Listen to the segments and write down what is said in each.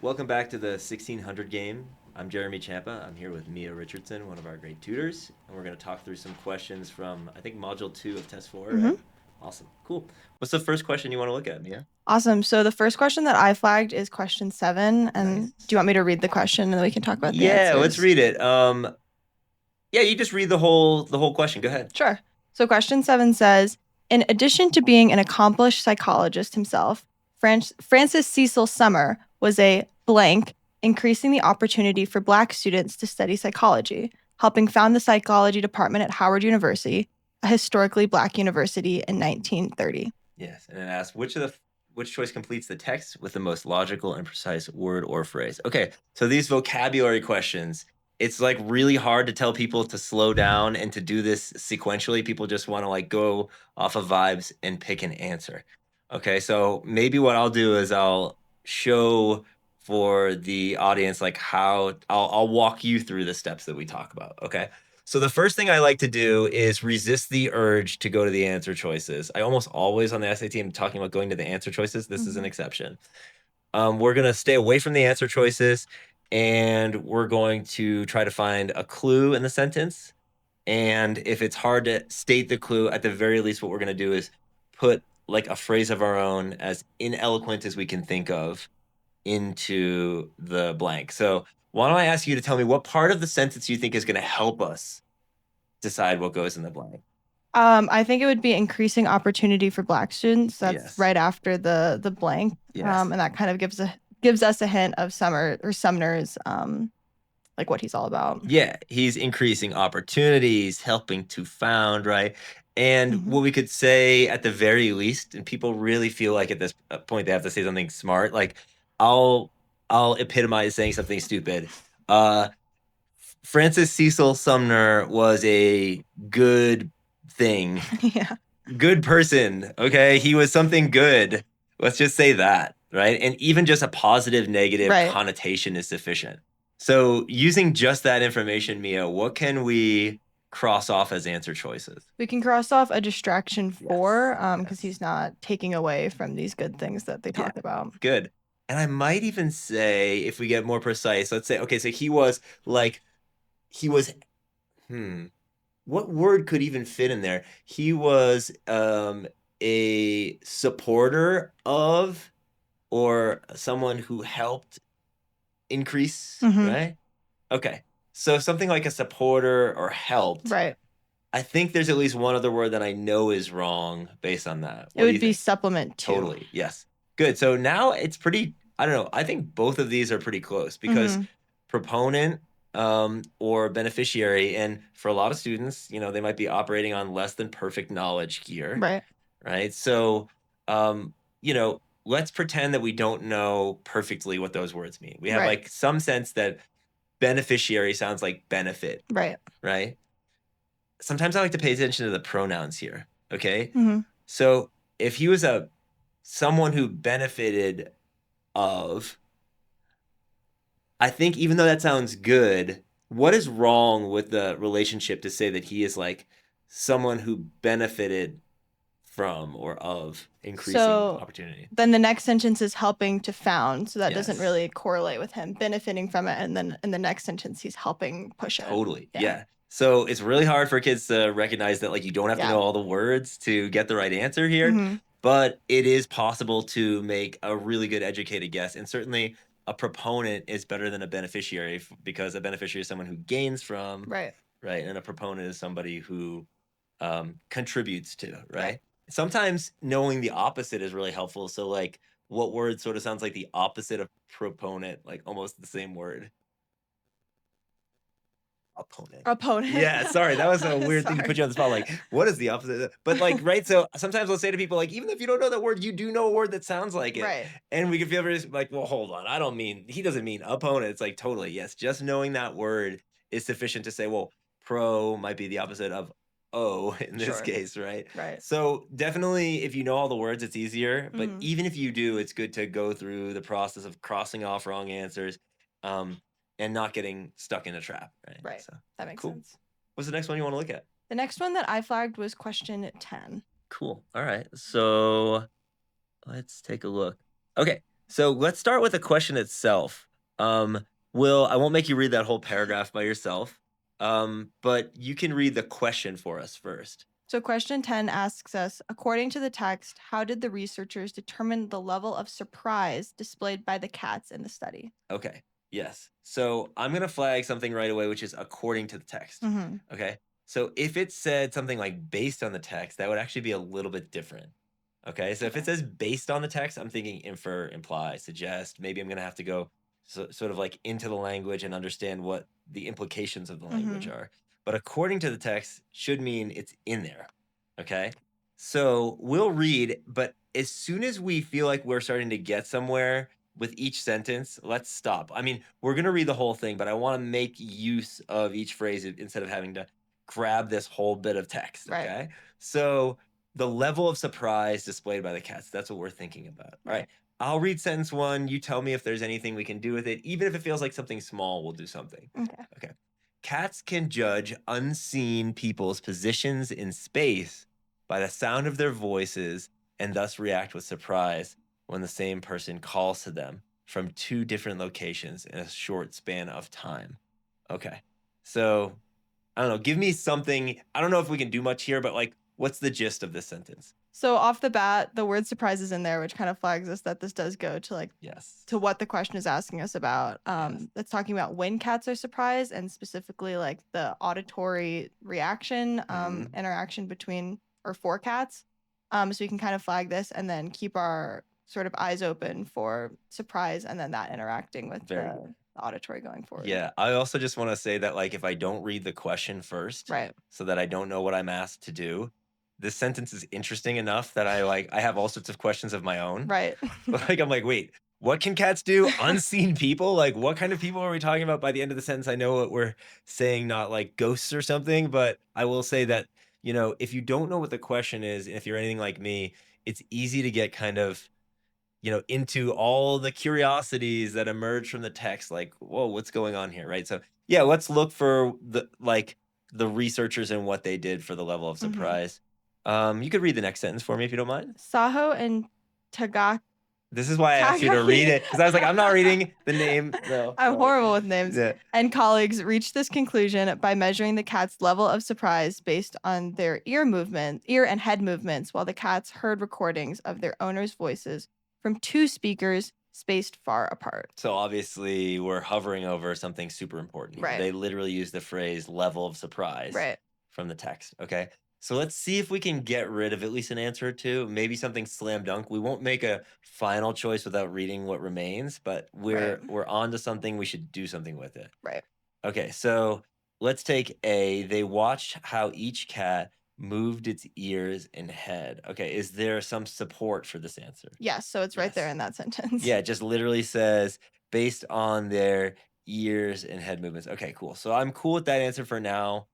Welcome back to the 1600 game. I'm Jeremy Champa. I'm here with Mia Richardson, one of our great tutors, and we're going to talk through some questions from, I think, Module 2 of Test 4, hmm right? Awesome. Cool. What's the first question you want to look at, Mia? Awesome. So the first question that I flagged is question 7. And do you Nice. want me to read the question and then we can talk about the Yeah, let's answers? read it. Yeah, you just read the whole question. Go ahead. Sure. So question 7 says, in addition to being an accomplished psychologist himself, Francis Cecil Summer was a blank, increasing the opportunity for Black students to study psychology, helping found the psychology department at Howard University, a historically Black university in 1930. Yes, and it asks which choice completes the text with the most logical and precise word or phrase. Okay, so these vocabulary questions, it's like really hard to tell people to slow down and to do this sequentially. People just want to like go off of vibes and pick an answer. Okay, so maybe what I'll do is I'll show for the audience like how I'll walk you through the steps that we talk about. Okay. So the first thing I like to do is resist the urge to go to the answer choices. I almost always on the SAT am talking about going to the answer choices. This is an exception. We're gonna stay away from the answer choices, and we're going to try to find a clue in the sentence. And if it's hard to state the clue, at the very least, what we're gonna do is put like a phrase of our own, as ineloquent as we can think of, into the blank. So why don't I ask you to tell me what part of the sentence you think is going to help us decide what goes in the blank? I think it would be increasing opportunity for Black students. That's Yes. right after the blank, Yes. and that kind of gives us a hint of Sumner's like what he's all about. Yeah, he's increasing opportunities, helping to found, right? And hmm what we could say at the very least, and people really feel like at this point they have to say something smart, like I'll I'll epitomize saying something stupid. Uh Francis Cecil Sumner was a good thing. yeah. Good person. Okay. He was something good. Let's just say that. Right. And even just a positive, negative Right. connotation is sufficient. So, using just that information, Mia, what can we cross off as answer choices? We can cross off a distraction Yes. for because Yes. he's not taking away from these good things that they Yeah. talk about. Good. And I might even say, if we get more precise, let's say, okay, so he was like, he was, hmm, what word could even fit in there? He was a supporter of or someone who helped increase, hmm right? Okay. So something like a supporter or helped. Right. I think there's at least one other word that I know is wrong based on that. It What do would you be think? supplement too. Totally. Yes. Good. So now it's pretty, I don't know. I think both of these are pretty close because hmm proponent or beneficiary, and for a lot of students, they might be operating on less than perfect knowledge here, Right. right? So, let's pretend that we don't know perfectly what those words mean. We have Right. like some sense that beneficiary sounds like benefit, Right. right? Sometimes I like to pay attention to the pronouns here. Okay. hmm So if he was a someone who benefited of, I think even though that sounds good, what is wrong with the relationship to say that he is like someone who benefited from or of increasing So opportunity? then the next sentence is helping to found. So that doesn't Yes. really correlate with him benefiting from it. And then in the next sentence, he's helping push it. Totally. Yeah. Yeah. So it's really hard for kids to recognize that like you don't have to Yeah. know all the words to get the right answer here, hmm but it is possible to make a really good educated guess. And certainly a proponent is better than a beneficiary because a beneficiary is someone who gains from, Right. right? And a proponent is somebody who contributes to, Right. right? Sometimes knowing the opposite is really helpful. So like what word sort of sounds like the opposite of proponent, like almost the same word? Opponent. Opponent. Yeah, sorry, that was a weird thing to put Sorry. you on the spot. Like, what is the opposite? But like, right? So sometimes I'll say to people, like, even if you don't know that word, you do know a word that sounds like it, Right. and we can feel very like, well, hold on, I don't mean he doesn't mean opponent. It's like totally yes, just knowing that word is sufficient to say, well, pro might be the opposite of O in this Sure. case, right? Right. So definitely, if you know all the words, it's easier. But hmm even if you do, it's good to go through the process of crossing off wrong answers. And not getting stuck in a trap, right? Right. So That makes cool. sense. What's the next one you want to look at? The next one that I flagged was question 10. Cool. All right. So let's take a look. Okay. So let's start with the question itself. Will, I won't make you read that whole paragraph by yourself, but you can read the question for us first. So, question 10 asks us, according to the text, how did the researchers determine the level of surprise displayed by the cats in the study? Okay. Yes. So I'm going to flag something right away, which is according to the text. Okay. So if it said something like based on the text, that would actually be a little bit different. Okay. So if it Okay. says based on the text, I'm thinking infer, imply, suggest. Maybe I'm going to have to go sort of like into the language and understand what the implications of the language are. But according to the text should mean it's in there. Okay. So we'll read, but as soon as we feel like we're starting to get somewhere with each sentence, let's stop. I mean, we're going to read the whole thing, but I want to make use of each phrase instead of having to grab this whole bit of text. Right. Okay. So the level of surprise displayed by the cats, that's what we're thinking about. All right. I'll read sentence 1. You tell me if there's anything we can do with it. Even if it feels like something small, we'll do something. Okay. Cats can judge unseen people's positions in space by the sound of their voices and thus react with surprise when the same person calls to them from 2 different locations in a short span of time. Okay. So, I don't know, give me something. I don't know if we can do much here, but like, what's the gist of this sentence? So off the bat, the word surprise is in there, which kind of flags us that this does go to like to what the question is asking us about. It's talking about when cats are surprised and specifically like the auditory reaction, interaction between or for cats. So we can kind of flag this and then keep our sort of eyes open for surprise and then that interacting with the auditory going forward. Yeah, I also just want to say that like if I don't read the question first, Right. so that I don't know what I'm asked to do, this sentence is interesting enough that I have all sorts of questions of my own. Right. Like I'm like, wait, what can cats do? Unseen people? Like what kind of people are we talking about? By the end of the sentence, I know what we're saying, not like ghosts or something, but I will say that, you know, if you don't know what the question is, and if you're anything like me, it's easy to get kind of, you know, into all the curiosities that emerge from the text, like, whoa, what's going on here, right? So yeah, let's look for the researchers and what they did for the level of surprise. You could read the next sentence for me if you don't mind. Saho and Tagaki. This is why I asked you to read it, because I was like, I'm not reading the name. No, I'm horrible with names. Yeah. And colleagues reached this conclusion by measuring the cat's level of surprise based on their ear and head movements, while the cats heard recordings of their owners' voices from 2 speakers spaced far apart. So obviously, we're hovering over something super important here. Right. They literally use the phrase level of surprise from the text. Okay. So let's see if we can get rid of at least an answer or 2, maybe something slam dunk. We won't make a final choice without reading what remains, but we're on to something. We should do something with it. Right. Okay, so let's take A. They watched how each cat moved its ears and head. Okay, is there some support for this answer? Yes, so it's right there in that sentence. Yeah, it just literally says based on their ears and head movements. Okay, cool. So I'm cool with that answer for now.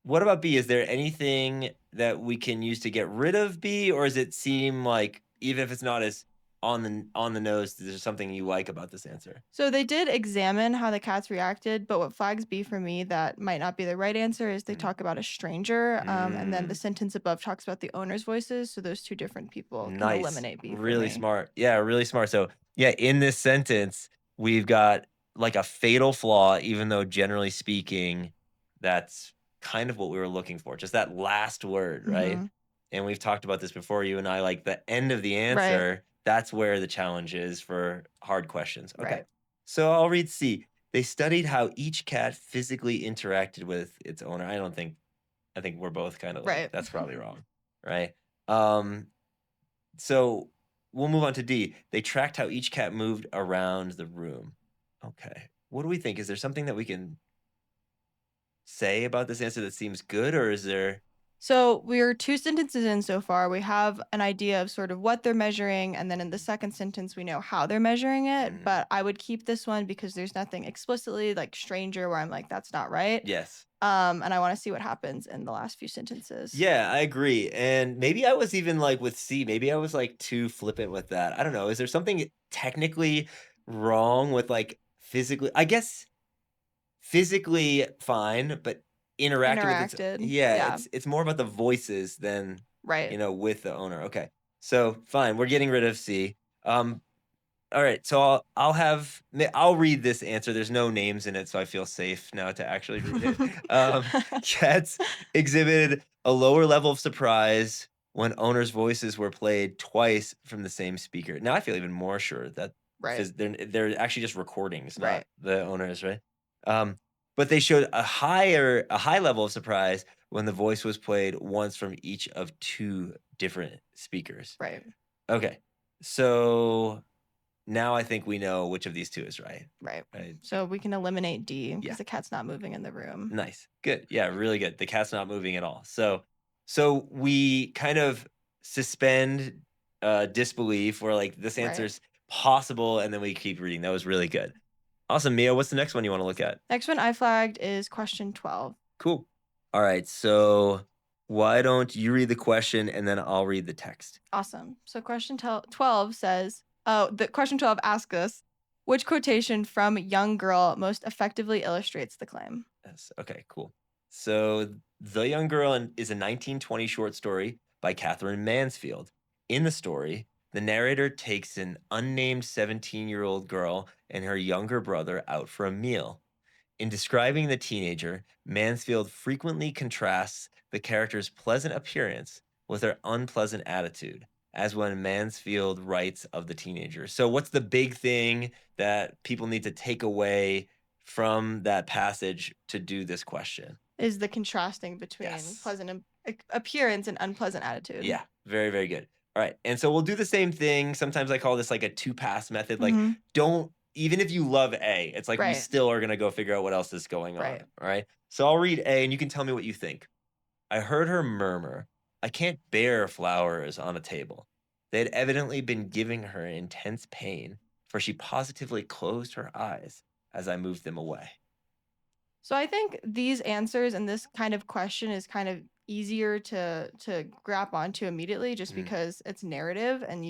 What about B? Is there anything that we can use to get rid of B, or does it seem like even if it's not as on the nose, there's something you like about this answer? So they did examine how the cats reacted, but what flags B for me that might not be the right answer is they talk about a stranger, and then the sentence above talks about the owner's voices. So those 2 different people can eliminate B. Really smart. Yeah, really smart. So yeah, in this sentence, we've got like a fatal flaw, even though generally speaking, that's kind of what we were looking for. Just that last word, right? And we've talked about this before, you and I, like the end of the answer, that's where the challenge is for hard questions. Okay. So I'll read C. They studied how each cat physically interacted with its owner. I think we're both kind of like, that's probably wrong, right? So we'll move on to D. They tracked how each cat moved around the room. Okay. What do we think? Is there something that we can say about this answer that seems good, or is there... So we're 2 sentences in so far. We have an idea of sort of what they're measuring, and then in the second sentence, we know how they're measuring it. But I would keep this one because there's nothing explicitly like stranger where I'm like, that's not right. Yes. And I want to see what happens in the last few sentences. Yeah, I agree. And maybe I was even like with C, maybe I was like too flippant with that. I don't know. Is there something technically wrong with like physically? I guess physically fine, but interacted with its, it's more about the voices than you know, with the owner. Okay, so fine, we're getting rid of C. Um, all right, so I'll read this answer. There's no names in it, so I feel safe now to actually read it. Cats exhibited a lower level of surprise when owners' voices were played twice from the same speaker. Now I feel even more sure that Right. they're actually just recordings, not Right. the owners, right? But they showed a high level of surprise when the voice was played once from each of two different speakers. Right. Okay, so now I think we know which of these two is right. Right. Right. So we can eliminate D Yeah. because the cat's not moving in the room. Nice. Good. Yeah, really good. The cat's not moving at all. So we kind of suspend disbelief or like this Right. answer's possible, and then we keep reading. That was really good. Awesome, Mia. What's the next one you want to look at? Next one I flagged is question 12. Cool. All right. So why don't you read the question and then I'll read the text? Awesome. So question 12 says, the question 12 asks us, which quotation from Young Girl most effectively illustrates the claim? Yes. Okay, cool. So The Young Girl is a 1920 short story by Catherine Mansfield. In the story, the narrator takes an unnamed 17-year-old girl and her younger brother out for a meal. In describing the teenager, Mansfield frequently contrasts the character's pleasant appearance with her unpleasant attitude, as when Mansfield writes of the teenager. So, what's the big thing that people need to take away from that passage to do this question? Is the contrasting between Yes. pleasant appearance and unpleasant attitude. Yeah, very, very good. All right. And so we'll do the same thing. Sometimes I call this like a two-pass method. Like, Mhm. don't, even if you love A, it's like we Right. still are going to go figure out what else is going on. Right. All right. So I'll read A and you can tell me what you think. I heard her murmur, I can't bear flowers on a table. They had evidently been giving her intense pain, for she positively closed her eyes as I moved them away. So I think these answers and this kind of question is kind of easier to grab onto immediately just because it's narrative and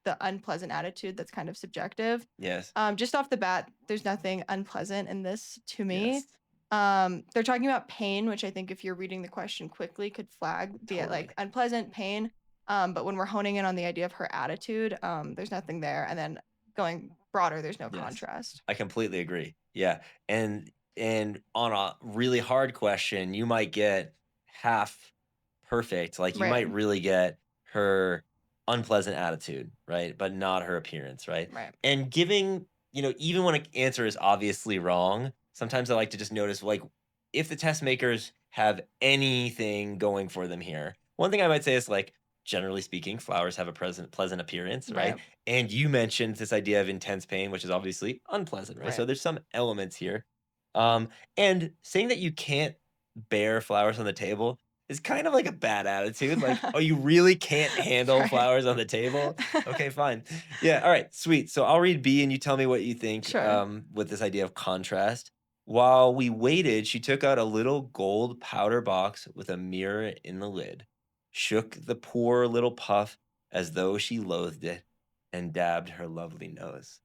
the unpleasant attitude that's kind of subjective. Yes. Just off the bat, there's nothing unpleasant in this to me. Yes. They're talking about pain, which I think if you're reading the question quickly could flag, be it like Totally. unpleasant pain. But when we're honing in on the idea of her attitude, there's nothing there. And then going broader, there's no Yes. contrast. I completely agree. Yeah. And on a really hard question, you might get half perfect. Like you Right. might really get her unpleasant attitude, right? But not her appearance, right? Right. And giving, even when an answer is obviously wrong, sometimes I like to just notice like if the test makers have anything going for them here. One thing I might say is like generally speaking, flowers have a pleasant appearance, right? Right. And you mentioned this idea of intense pain, which is obviously unpleasant, right? So Right. there's some elements here. And saying that you can't bear flowers on the table is kind of like a bad attitude. Like, oh, you really can't handle Right. flowers on the table? Okay, fine. Yeah, all right, sweet. So I'll read B and you tell me what you think Sure. with this idea of contrast. While we waited, she took out a little gold powder box with a mirror in the lid, shook the poor little puff as though she loathed it, and dabbed her lovely nose.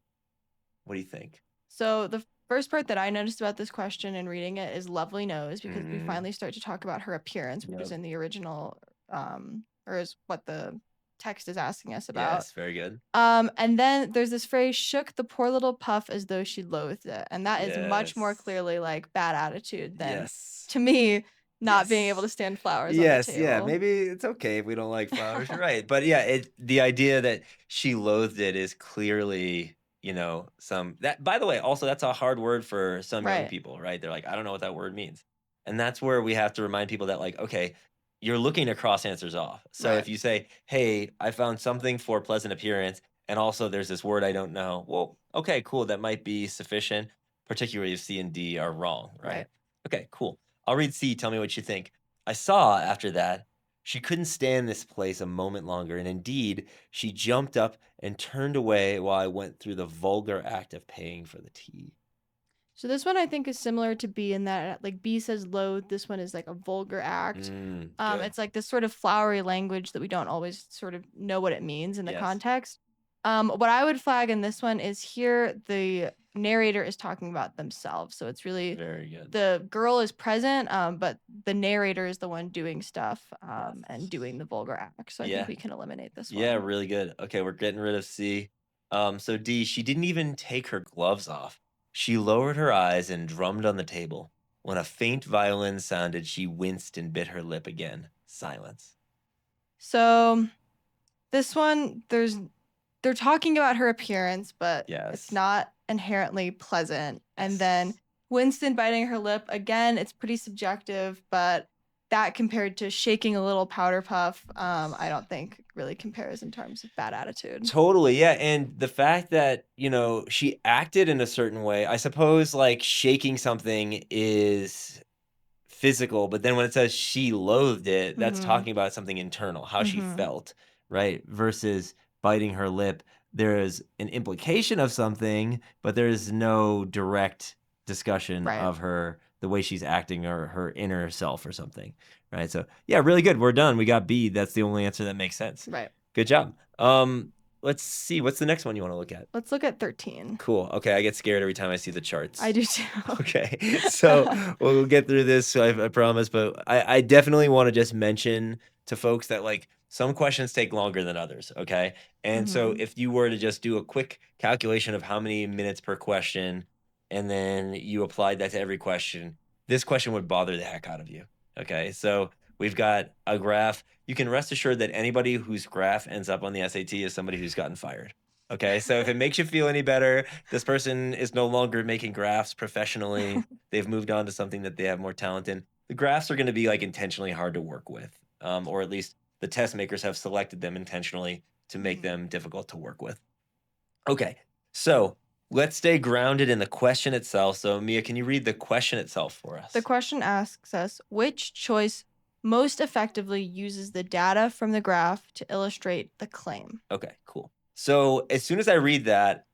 What do you think? So the first part that I noticed about this question and reading it is lovely nose because we finally start to talk about her appearance, which is in the original, or is what the text is asking us about. Yes, very good. And then there's this phrase, shook the poor little puff as though she loathed it. And that is much more Yes. clearly like bad attitude than, Yes. to me, not being able to Yes. stand flowers on the Yes, yeah, table. maybe it's okay if we don't like flowers. You're right. But yeah, the idea that she loathed it is clearly, some that by the way, also that's a hard word for some young Right. people, right? They're like, I don't know what that word means. And that's where we have to remind people that like, okay, you're looking to cross answers off. So Right. if you say, "Hey, I found something for pleasant appearance," and also there's this word I don't know. Well, okay, cool. That might be sufficient, particularly if C and D are wrong, right? Right. Okay, cool. I'll read C. Tell me what you think. I saw after that she couldn't stand this place a moment longer, and indeed, she jumped up and turned away while I went through the vulgar act of paying for the tea. So this one I think is similar to B in that like B says loathe, this one is like a vulgar act. Good. It's like this sort of flowery language that we don't always sort of know what it means in the Yes. context. What I would flag in this one is here the narrator is talking about themselves. So it's really Very good. the girl is present, but the narrator is the one doing stuff Yes. and doing the vulgar act. So I Yeah. think we can eliminate this one. Yeah, really good. Okay, we're getting rid of C. So D, she didn't even take her gloves off. She lowered her eyes and drummed on the table. When a faint violin sounded, she winced and bit her lip again. Silence. So this one, they're talking about her appearance, but Yes. it's not inherently pleasant. And Yes. then Winston biting her lip, again, it's pretty subjective, but that compared to shaking a little powder puff, I don't think really compares in terms of bad attitude. Totally, yeah. And the fact that, she acted in a certain way, I suppose like shaking something is physical, but then when it says she loathed it, that's talking about something internal, how she felt, right? Versus biting her lip, there's an implication of something, but there's no direct discussion Right. of the way she's acting or her inner self or something, right? So yeah, really good. We're done. We got B. That's the only answer that makes sense. Right. Good job. Let's see. What's the next one you want to look at? Let's look at 13. Cool. Okay, I get scared every time I see the charts. I do too. Okay, so we'll get through this, I promise. But I definitely want to just mention to folks that like some questions take longer than others. Okay, and so if you were to just do a quick calculation of how many minutes per question, and then you applied that to every question, this question would bother the heck out of you. Okay, so we've got a graph. You can rest assured that anybody whose graph ends up on the SAT is somebody who's gotten fired. Okay, so if it makes you feel any better, this person is no longer making graphs professionally. They've moved on to something that they have more talent in. The graphs are going to be like intentionally hard to work with, or at least the test makers have selected them intentionally to make them difficult to work with. Okay, so let's stay grounded in the question itself. So Mia, can you read the question itself for us? The question asks us, which choice most effectively uses the data from the graph to illustrate the claim? Okay, cool. So as soon as I read that,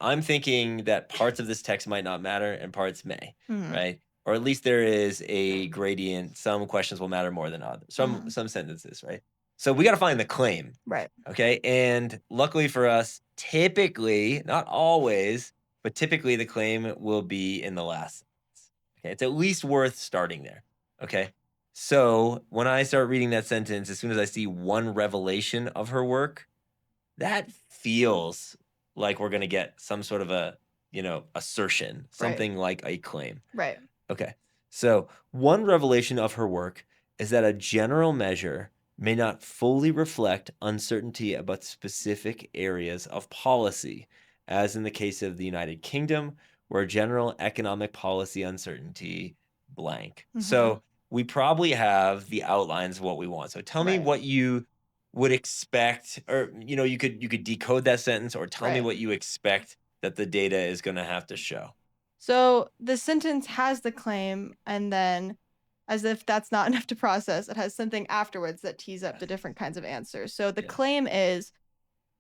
I'm thinking that parts of this text might not matter and parts may, right? Or at least there is a gradient. Some questions will matter more than others. Some sentences, right? So we got to find the claim. Right. Okay. And luckily for us, typically, not always, but typically the claim will be in the last sentence. Okay. It's at least worth starting there. Okay. So when I start reading that sentence, as soon as I see one revelation of her work, that feels like we're going to get some sort of a, assertion, something like a claim. Right. Okay. So one revelation of her work is that a general measure may not fully reflect uncertainty about specific areas of policy, as in the case of the United Kingdom, where general economic policy uncertainty blank. So we probably have the outlines of what we want. So tell me what you would expect, or you could decode that sentence, or tell me what you expect that the data is going to have to show. So the sentence has the claim, and then, as if that's not enough to process, it has something afterwards that tees up the different kinds of answers. So the claim is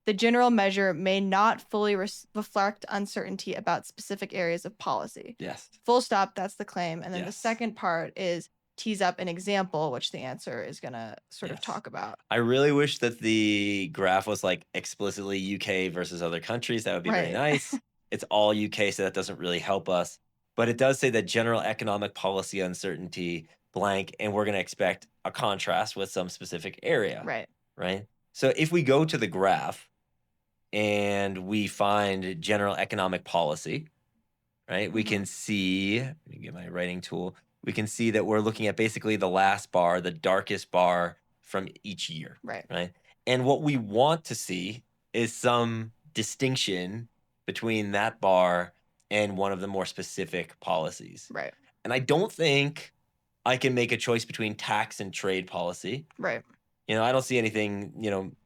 the general measure may not fully reflect uncertainty about specific areas of policy. Yes. Full stop, that's the claim. And then the second part is tease up an example, which the answer is going to sort of talk about. I really wish that the graph was like explicitly UK versus other countries. That would be very nice. It's all UK, so that doesn't really help us. But it does say that general economic policy uncertainty blank, and we're going to expect a contrast with some specific area. Right. So if we go to the graph and we find general economic policy, right, we can see, let me get my writing tool. We can see that we're looking at basically the last bar, the darkest bar from each year. Right. And what we want to see is some distinction between that bar and one of the more specific policies. And I don't think I can make a choice between tax and trade policy. I don't see anything,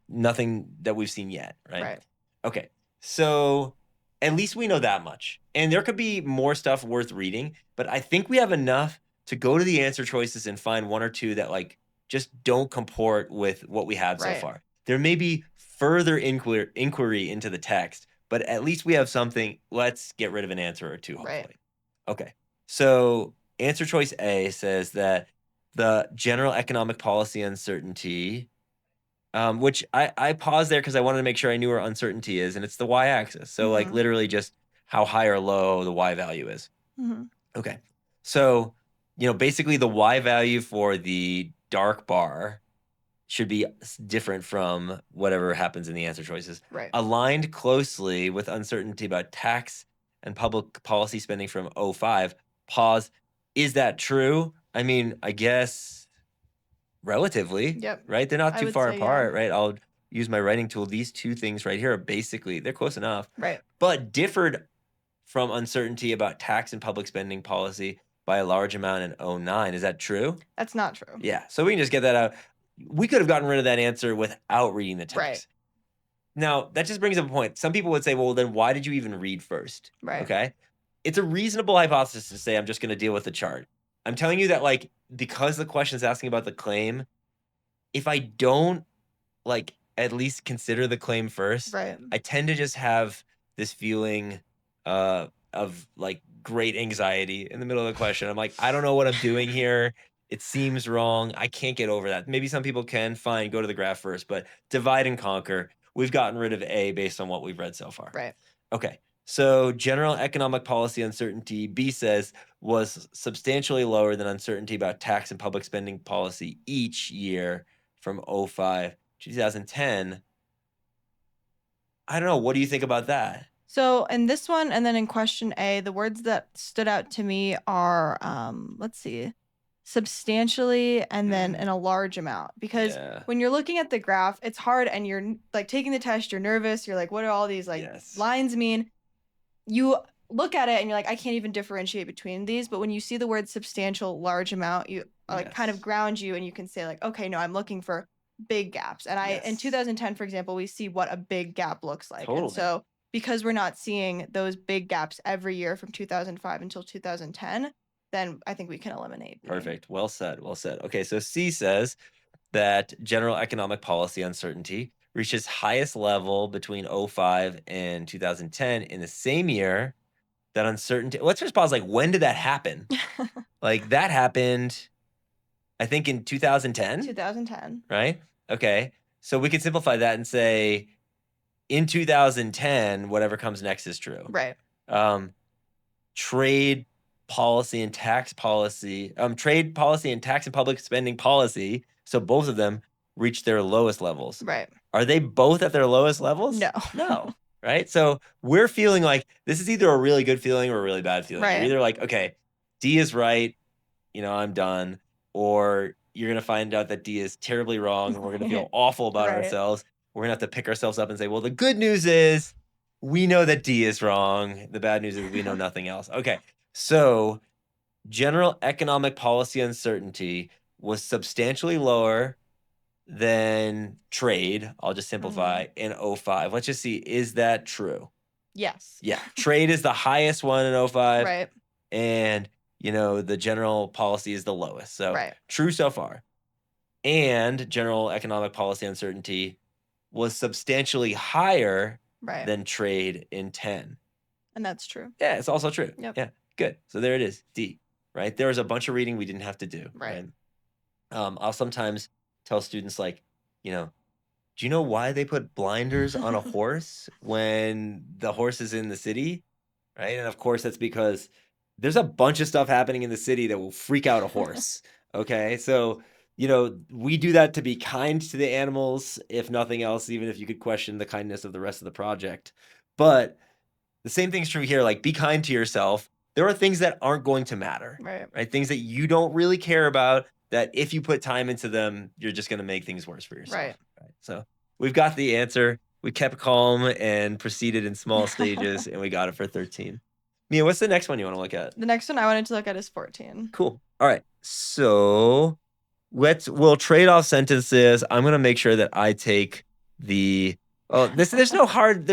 nothing that we've seen yet. Right. Okay. So at least we know that much. And there could be more stuff worth reading, but I think we have enough to go to the answer choices and find one or two that like just don't comport with what we have so far. There may be further inquiry into the text, but at least we have something. Let's get rid of an answer or two, hopefully. Okay. So answer choice A says that the general economic policy uncertainty, which I paused there because I wanted to make sure I knew where uncertainty is, and it's the y-axis. So like literally just how high or low the y value is. Okay. So, basically the y value for the dark bar should be different from whatever happens in the answer choices. Right. Aligned closely with uncertainty about tax and public policy spending from '05. Pause. Is that true? I mean, I guess relatively, Yep. right? They're not I too would far say, yeah. apart, right? I'll use my writing tool. These two things right here are basically, they're close enough, Right. but differed from uncertainty about tax and public spending policy by a large amount in '09. Is that true? That's not true. Yeah. So we can just get that out. We could have gotten rid of that answer without reading the text. Right. Now, that just brings up a point. Some people would say, well, then why did you even read first? Right. Okay. It's a reasonable hypothesis to say, I'm just going to deal with the chart. I'm telling you that, like, because the question is asking about the claim, if I don't, like, at least consider the claim first, Right. I tend to just have this feeling of, like, great anxiety in the middle of the question. I'm like, I don't know what I'm doing here. It seems wrong. I can't get over that. Maybe some people can. Fine, go to the graph first. But divide and conquer. We've gotten rid of A based on what we've read so far. Right. Okay. So general economic policy uncertainty, B says, was substantially lower than uncertainty about tax and public spending policy each year from '05 to 2010. I don't know. What do you think about that? So in this one, and then in question A, the words that stood out to me are, let's see, substantially and then in a large amount. Because Yeah. when you're looking at the graph, it's hard and you're like taking the test, you're nervous, you're like, what do all these like Yes. lines mean? You look at it and you're like, I can't even differentiate between these. But when you see the word substantial, large amount, you like kind of Yes. ground you and you can say like, okay, no, I'm looking for big gaps. And in Yes. 2010, for example, we see what a big gap looks like. Totally. And so because we're not seeing those big gaps every year from 2005 until 2010, then I think we can eliminate B. Perfect. Well said. Well said. Okay, so C says that general economic policy uncertainty reaches highest level between '05 and 2010 in the same year that uncertainty. Let's just pause. Like, when did that happen? Like, that happened, I think, in 2010, 2010. right? Okay. So we could simplify that and say, in 2010, whatever comes next is true. Right. Trade policy and tax policy, trade policy and tax and public spending policy. So both of them reached their lowest levels. Right. Are they both at their lowest levels? No. No. Right. So we're feeling like this is either a really good feeling or a really bad feeling. Right. You're either like, okay, D is right, I'm done, or you're going to find out that D is terribly wrong and we're going to feel awful about Right. ourselves. We're going to have to pick ourselves up and say, well, the good news is we know that D is wrong. The bad news is we know nothing else. Okay. So general economic policy uncertainty was substantially lower than trade. I'll just simplify in '05. Let's just see. Is that true? Yes. Yeah. Trade is the highest one in '05. Right. And, the general policy is the lowest. So Right. true so far. And general economic policy uncertainty was substantially higher Right. than trade in 10. And that's true. Yeah, it's also true. Yep. Yeah, good. So there it is, D, right? There was a bunch of reading we didn't have to do. Right. I'll sometimes tell students like, do you know why they put blinders on a horse when the horse is in the city? Right. And of course, that's because there's a bunch of stuff happening in the city that will freak out a horse. Okay. So, we do that to be kind to the animals, if nothing else, even if you could question the kindness of the rest of the project. But the same thing's true here. Like, be kind to yourself. There are things that aren't going to matter. Right. Things that you don't really care about, that if you put time into them, you're just going to make things worse for yourself. Right. So we've got the answer. We kept calm and proceeded in small stages, and we got it for 13. Mia, what's the next one you want to look at? The next one I wanted to look at is 14. Cool. All right. So we'll trade off sentences. I'm going to make sure that I take the there's no hard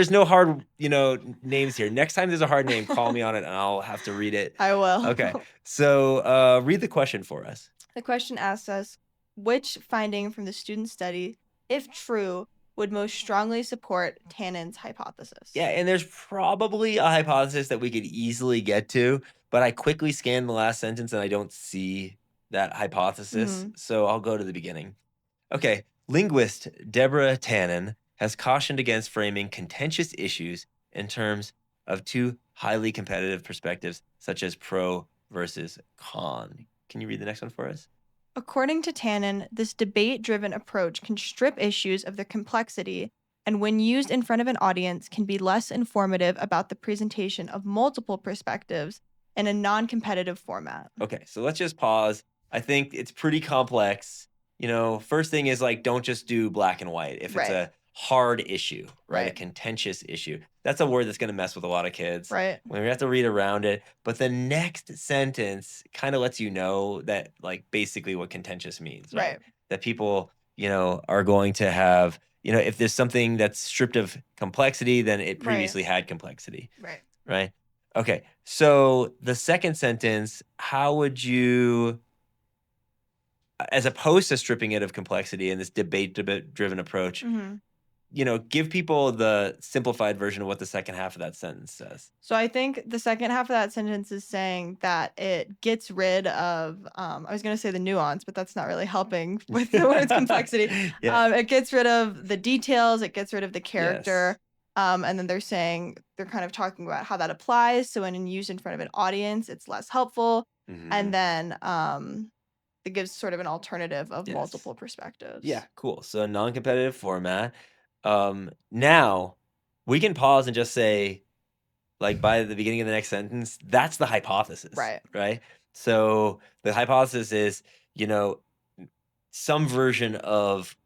names here. Next time there's a hard name, call me on it and I'll have to read it. I will. Okay. So read the question for us. The question asks us, which finding from the student study, if true, would most strongly support Tannen's hypothesis? Yeah, and there's probably a hypothesis that we could easily get to, but I quickly scanned the last sentence and I don't see that hypothesis. So I'll go to the beginning. Okay. Linguist Deborah Tannen has cautioned against framing contentious issues in terms of two highly competitive perspectives, such as pro versus con. Can you read the next one for us? According to Tannen, this debate-driven approach can strip issues of their complexity and when used in front of an audience can be less informative about the presentation of multiple perspectives in a non-competitive format. Okay, so let's just pause. I think it's pretty complex. First thing is like, don't just do black and white. If it's Right. a hard issue, right? A Right. contentious issue, that's a word that's going to mess with a lot of kids. Right. We have to read around it. But the next sentence kind of lets you know that, like, basically what contentious means, right? Right. That people, are going to have, if there's something that's stripped of complexity, then it previously had complexity, Right. right? Okay, so the second sentence, how would you, as opposed to stripping it of complexity in this debate-driven approach, give people the simplified version of what the second half of that sentence says? So I think the second half of that sentence is saying that it gets rid of, I was going to say the nuance, but that's not really helping with the word's complexity. Yeah. It gets rid of the details, it gets rid of the character. Yes. And then they're kind of talking about how that applies. So when used in front of an audience, it's less helpful. Mhm. And then it gives sort of an alternative of Yes. multiple perspectives. Yeah, cool. So a non-competitive format. Now we can pause and just say, like, by the beginning of the next sentence, that's the hypothesis. Right. Right. So the hypothesis is, some version of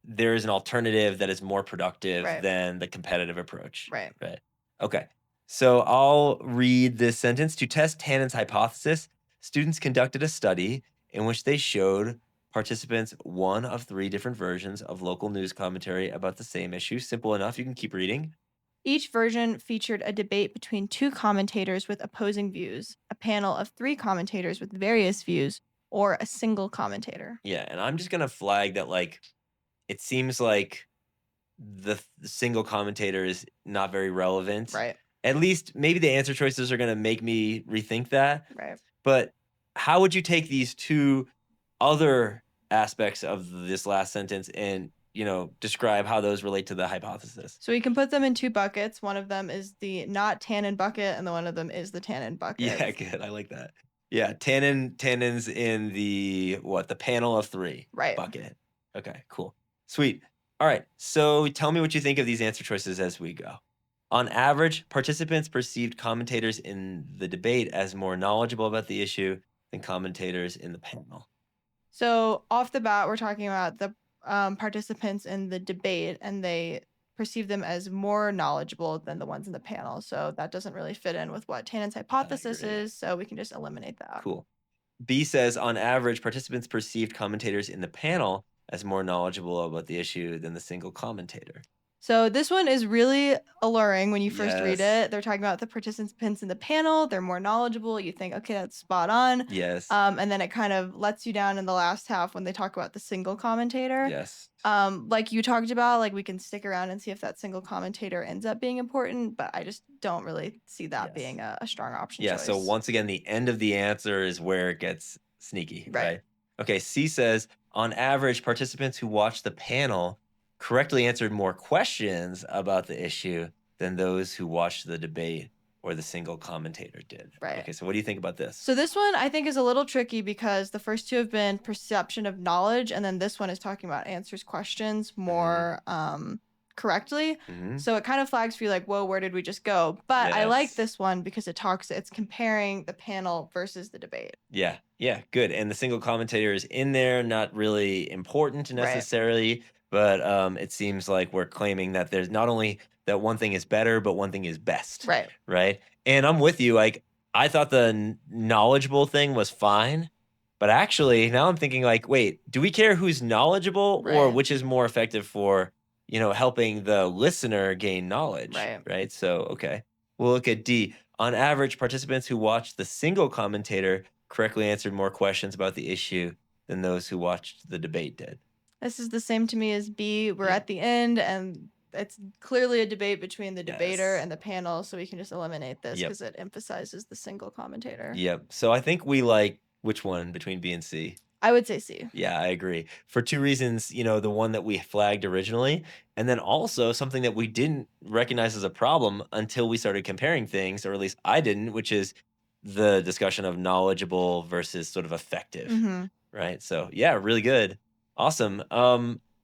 there is an alternative that is more productive Right. than the competitive approach. Right. Right. Okay. So I'll read this sentence. To test Tannen's hypothesis, students conducted a study in which they showed participants one of 3 different versions of local news commentary about the same issue. Simple enough. You can keep reading. Each version featured a debate between 2 commentators with opposing views, a panel of 3 commentators with various views, or a single commentator. Yeah, and I'm just gonna flag that, like, it seems like the single commentator is not very relevant. Right. At least maybe the answer choices are gonna make me rethink that. Right. But how would you take these 2 other aspects of this last sentence and, describe how those relate to the hypothesis? So we can put them in 2 buckets. One of them is the not Tannen bucket, and the one of them is the Tannen bucket. Yeah, good. I like that. Yeah, Tannen's in the panel of 3 Right. bucket. Okay, cool. Sweet. All right. So tell me what you think of these answer choices as we go. On average, participants perceived commentators in the debate as more knowledgeable about the issue than commentators in the panel. So off the bat, we're talking about the participants in the debate, and they perceive them as more knowledgeable than the ones in the panel. So that doesn't really fit in with what Tannen's hypothesis is. So we can just eliminate that. Cool. B says, on average, participants perceived commentators in the panel as more knowledgeable about the issue than the single commentator. So this one is really alluring when you first read Yes. it. They're talking about the participants in the panel. They're more knowledgeable. You think, okay, that's spot on. Yes. And then it kind of lets you down in the last half when they talk about the single commentator. Yes. Like you talked about, like we can stick around and see if that single commentator ends up being important, but I just don't really see that being a strong option choice. So once again, the end of the answer is where it gets sneaky, right? Okay, C says, on average, participants who watched the panel correctly answered more questions about the issue than those who watched the debate or the single commentator did. Right. Okay, so what do you think about this? So this one I think is a little tricky because the first 2 have been perception of knowledge, and then this one is talking about answers questions more correctly. So it kind of flags for you like, whoa, where did we just go? But I like this one because it's comparing the panel versus the debate. Yeah, good. And the single commentator is in there, not really important necessarily, but it seems like we're claiming that there's not only that one thing is better, but one thing is best. Right. And I'm with you. Like, I thought the knowledgeable thing was fine, but actually now I'm thinking like, wait, do we care who's knowledgeable or which is more effective for, helping the listener gain knowledge? Right. So, okay. We'll look at D. On average, participants who watched the single commentator correctly answered more questions about the issue than those who watched the debate did. This is the same to me as B. We're at the end, and it's clearly a debate between the debater and the panel, so we can just eliminate this because it emphasizes the single commentator. Yep. So I think we like which one between B and C? I would say C. Yeah, I agree. For 2 reasons, the one that we flagged originally, and then also something that we didn't recognize as a problem until we started comparing things, or at least I didn't, which is the discussion of knowledgeable versus sort of effective. right? So yeah, really good. Awesome.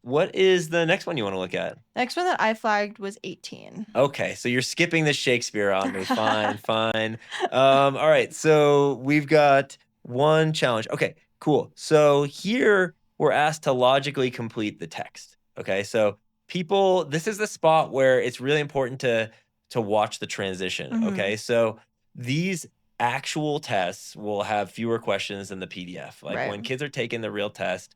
What is the next one you want to look at? Next one that I flagged was 18. Okay, so you're skipping the Shakespeare on me. Fine, fine. All right, so we've got one challenge. Okay, cool. So here we're asked to logically complete the text. Okay, so people, this is the spot where it's really important to watch the transition. Mhm. Okay, so these actual tests will have fewer questions than the PDF. Like when Right. kids are taking the real test,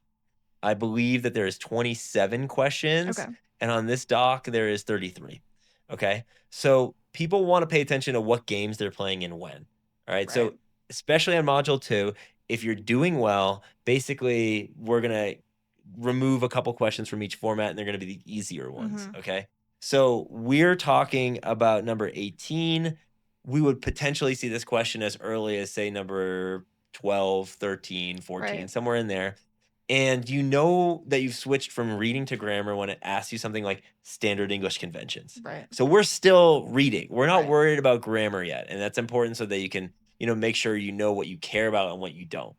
I believe that there is 27 questions, Okay. and on this doc there is 33. Okay, so people want to pay attention to what games they're playing and when. All right, Right. so especially on module 2, if you're doing well, basically we're gonna remove a couple questions from each format, and they're gonna be the easier ones. Mhm. Okay, so we're talking about number 18. We would potentially see this question as early as, say, number 12, 13, 14, Right. somewhere in there. And you know that you've switched from reading to grammar when it asks you something like standard English conventions. Right. So we're still reading. We're not Right. worried about grammar yet. And that's important so that you can, make sure you know what you care about and what you don't.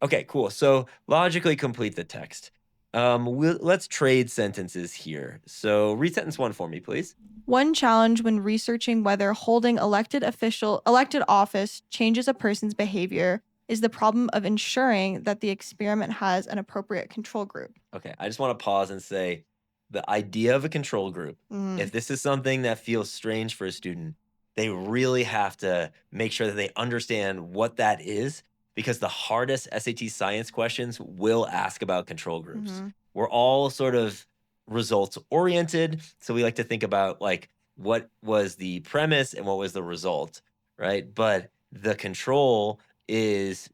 Okay, cool. So logically complete the text. Let's trade sentences here. So read sentence 1 for me, please. One challenge when researching whether holding elected office changes a person's behavior is the problem of ensuring that the experiment has an appropriate control group. Okay, I just want to pause and say the idea of a control group, if this is something that feels strange for a student, they really have to make sure that they understand what that is, because the hardest SAT science questions will ask about control groups. Mhm. We're all sort of results oriented, so we like to think about like what was the premise and what was the result, right? But the control is,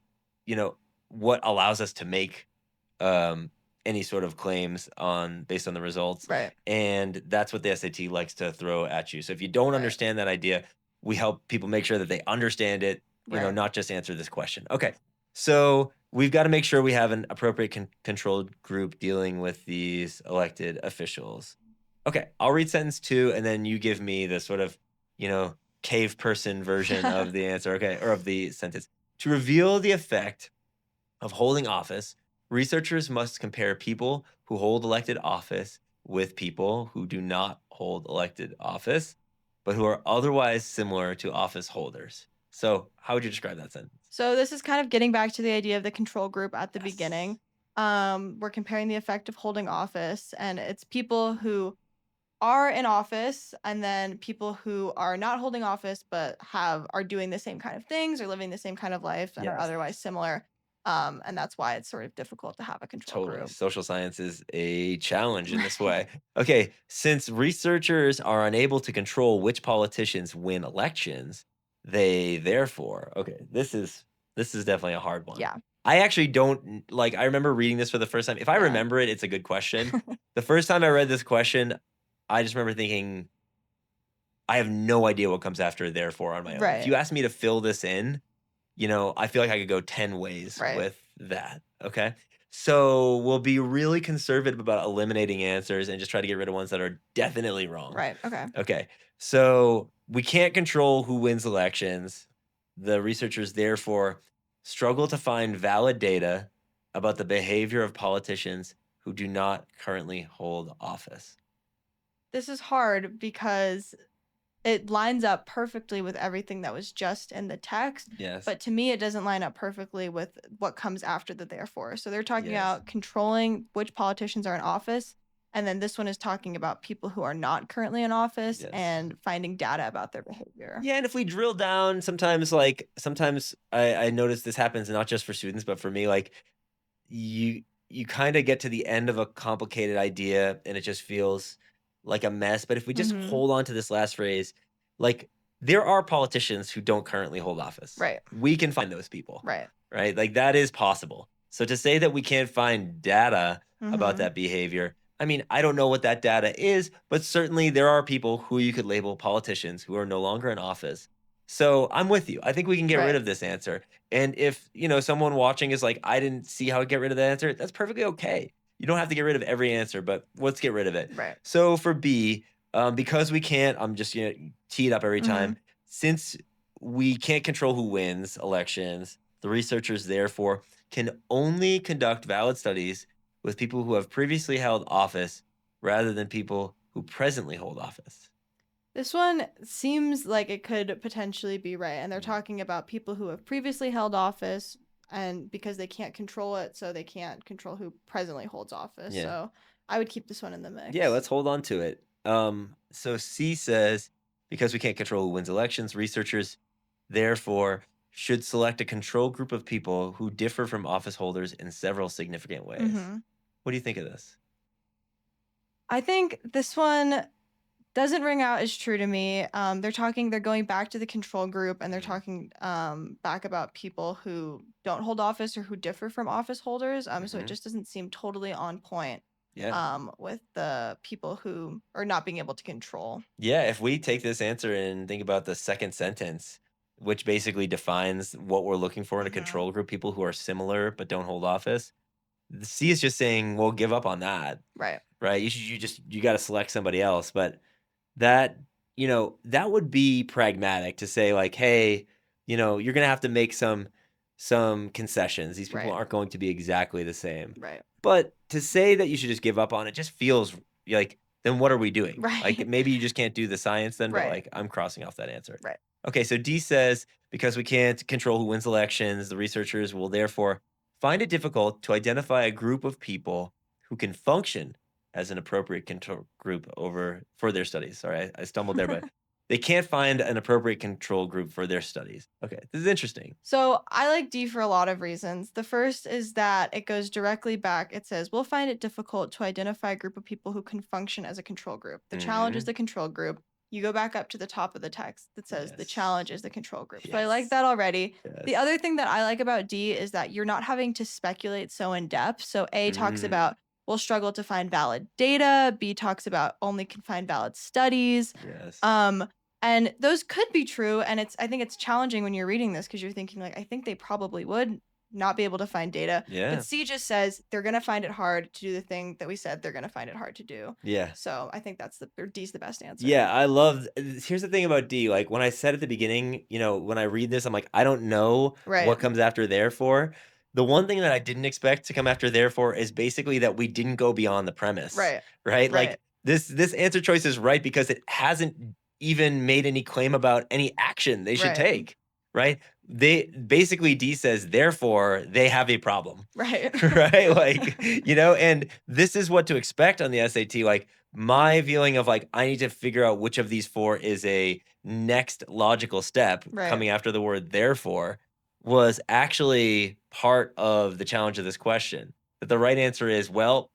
what allows us to make um, any sort of claims based on the results. Right. And that's what the SAT likes to throw at you. So if you don't Right. understand that idea, we help people make sure that they understand it, Right. not just answer this question. Okay. So we've got to make sure we have an appropriate controlled group dealing with these elected officials. Okay. I'll read sentence 2, and then you give me the sort of, cave person version of the answer. Okay. Or of the sentence. To reveal the effect of holding office, researchers must compare people who hold elected office with people who do not hold elected office, but who are otherwise similar to office holders. So, how would you describe that sentence? So this is kind of getting back to the idea of the control group at the Yes. beginning. We're comparing the effect of holding office, and it's people who are in office and then people who are not holding office but are doing the same kind of things or living the same kind of life and are Yes. otherwise similar. And that's why it's sort of difficult to have a control Totally. group. Social science is a challenge in this way. Okay, since researchers are unable to control which politicians win elections, they therefore, okay, this is definitely a hard one. Yeah. I actually don't like I remember reading this for the first time. If I Yeah. remember it, it's a good question. The first time I read this question, I just remember thinking, I have no idea what comes after therefore on my own. If Right. you asked me to fill this in, I feel like I could go 10 ways Right. with that. Okay. So we'll be really conservative about eliminating answers and just try to get rid of ones that are definitely wrong. Right. Okay. Okay. So we can't control who wins elections. The researchers, therefore, struggle to find valid data about the behavior of politicians who do not currently hold office. This is hard because it lines up perfectly with everything that was just in the text. Yes. But to me, it doesn't line up perfectly with what comes after the therefore. So they're talking Yes. about controlling which politicians are in office. And then this one is talking about people who are not currently in office Yes. and finding data about their behavior. Yeah, and if we drill down, sometimes I notice this happens not just for students, but for me, like you kind of get to the end of a complicated idea and it just feels like a mess. But if we just Mhm. hold on to this last phrase, like there are politicians who don't currently hold office. Right. We can find those people. Right. Right? Like that is possible. So to say that we can't find data about Mhm. that behavior, I mean, I don't know what that data is, but certainly there are people who you could label politicians who are no longer in office. So I'm with you. I think we can get rid Right. of this answer. And if, someone watching is like, I didn't see how to get rid of that answer, that's perfectly okay. You don't have to get rid of every answer, but let's get rid of it. Right. So for B, because we can't, I'm just going to tee it up every time. Since we can't control who wins elections, the researchers therefore can only conduct valid studies with people who have previously held office rather than people who presently hold office. This one seems like it could potentially be right. And they're talking about people who have previously held office, and because they can't control it, so they can't control who presently holds office. Yeah. So I would keep this one in the mix. Yeah, let's hold on to it. So C says, because we can't control who wins elections, researchers therefore should select a control group of people who differ from office holders in several significant ways. Mhm. What do you think of this? I think this one doesn't ring out as true to me. They're going back to the control group, and they're talking back about people who don't hold office or who differ from office holders. So it just doesn't seem totally on point. Yeah. With the people who are not being able to control. Yeah, if we take this answer and think about the second sentence, which basically defines what we're looking for in a control group, people who are similar but don't hold office, the C is just saying, well, give up on that. Right. Right? You got to select somebody else. But that, that would be pragmatic to say like, hey, you're going to have to make some concessions. These people Right. aren't going to be exactly the same. Right. But to say that you should just give up on it just feels like, then what are we doing? Right. Like maybe you just can't do the science then, but Right. like I'm crossing off that answer. Right. Okay, so D says, because we can't control who wins elections, the researchers will therefore find it difficult to identify a group of people who can function as an appropriate control group for their studies. Sorry, I stumbled there, but they can't find an appropriate control group for their studies. Okay, this is interesting. So I like D for a lot of reasons. The first is that it goes directly back. It says, we'll find it difficult to identify a group of people who can function as a control group. The challenge is the control group. You go back up to the top of the text that says the challenge is the control group. So I like that already. The other thing that I like about D is that you're not having to speculate so in depth. So A talks about we'll struggle to find valid data. B talks about only can find valid studies. Yes. And those could be true. And I think it's challenging when you're reading this because you're thinking like, I think they probably would not be able to find data. Yeah. But C just says they're going to find it hard to do the thing that we said they're going to find it hard to do. Yeah. So I think D's the best answer. Yeah, here's the thing about D. Like when I said at the beginning, when I read this, I'm like, I don't know what comes after therefore. The one thing that I didn't expect to come after therefore is basically that we didn't go beyond the premise. Right? Like this answer choice is right because it hasn't even made any claim about any action they should take. Right? D says, therefore, they have a problem. Right. Right? Like, and this is what to expect on the SAT. Like, my feeling of like, I need to figure out which of these four is a next logical step coming after the word therefore was actually part of the challenge of this question. That the right answer is, well,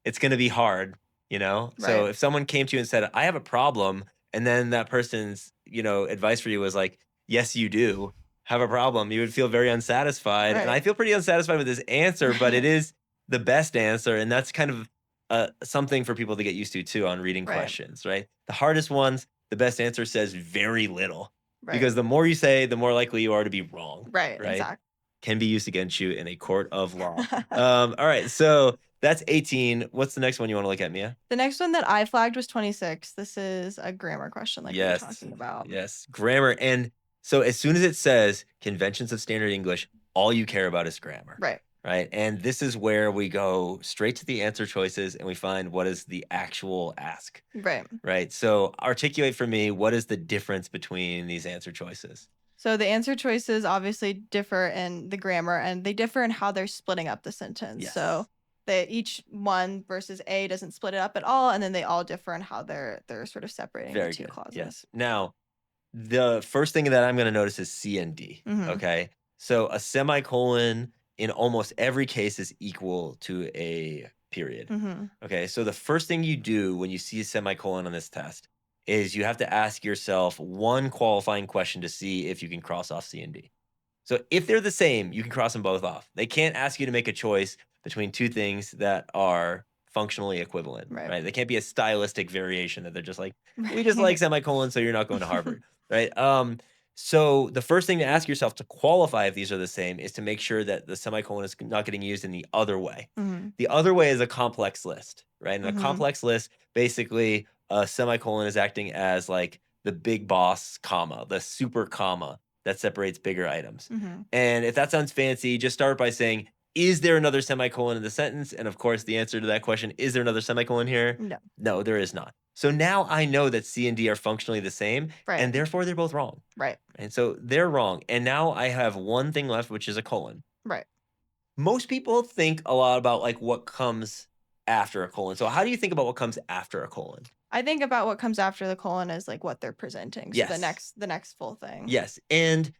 it's going to be hard, So if someone came to you and said, I have a problem, and then that person's, advice for you was like, yes, you do have a problem, you would feel very unsatisfied. And I feel pretty unsatisfied with this answer, but it is the best answer. And that's kind of something for people to get used to too on reading questions, right? The hardest ones, the best answer says very little. Because the more you say, the more likely you are to be wrong. Right? Exactly. Can be used against you in a court of law. All right, so that's 18. What's the next one you want to look at, Mia? The next one that I flagged was 26. This is a grammar question like we were talking about. Yes, grammar. And so as soon as it says conventions of standard English, all you care about is grammar. Right. And this is where we go straight to the answer choices and we find what is the actual ask. Right. So articulate for me, what is the difference between these answer choices? So the answer choices obviously differ in the grammar and they differ in how they're splitting up the sentence. So each one versus A doesn't split it up at all. And then they all differ in how they're sort of separating the two clauses. Yes. Now, the first thing that I'm going to notice is C and D. Okay. So a semicolon in almost every case is equal to a period. Okay. So the first thing you do when you see a semicolon on this test is you have to ask yourself one qualifying question to see if you can cross off C and D. So if they're the same, you can cross them both off. They can't ask you to make a choice between two things that are functionally equivalent, right? They can't be a stylistic variation that they're just like, we just like semicolons, so you're not going to Harvard, right? So the first thing to ask yourself to qualify if these are the same is to make sure that the semicolon is not getting used in the other way. The other way is a complex list, right? And a complex list, basically, a semicolon is acting as like the big boss comma, the super comma that separates bigger items. And if that sounds fancy, just start by saying is there another semicolon in the sentence? And of course, the answer to that question, is there another semicolon here? No. No, there is not. So now I know that C and D are functionally the same, Right. and therefore they're both wrong. Right. And so they're wrong. And now I have one thing left, which is a colon. Right. Most people think a lot about like what comes after a colon. So how do you think about what comes after a colon? I think about what comes after the colon as like what they're presenting. So Yes. the next full thing. Yes. And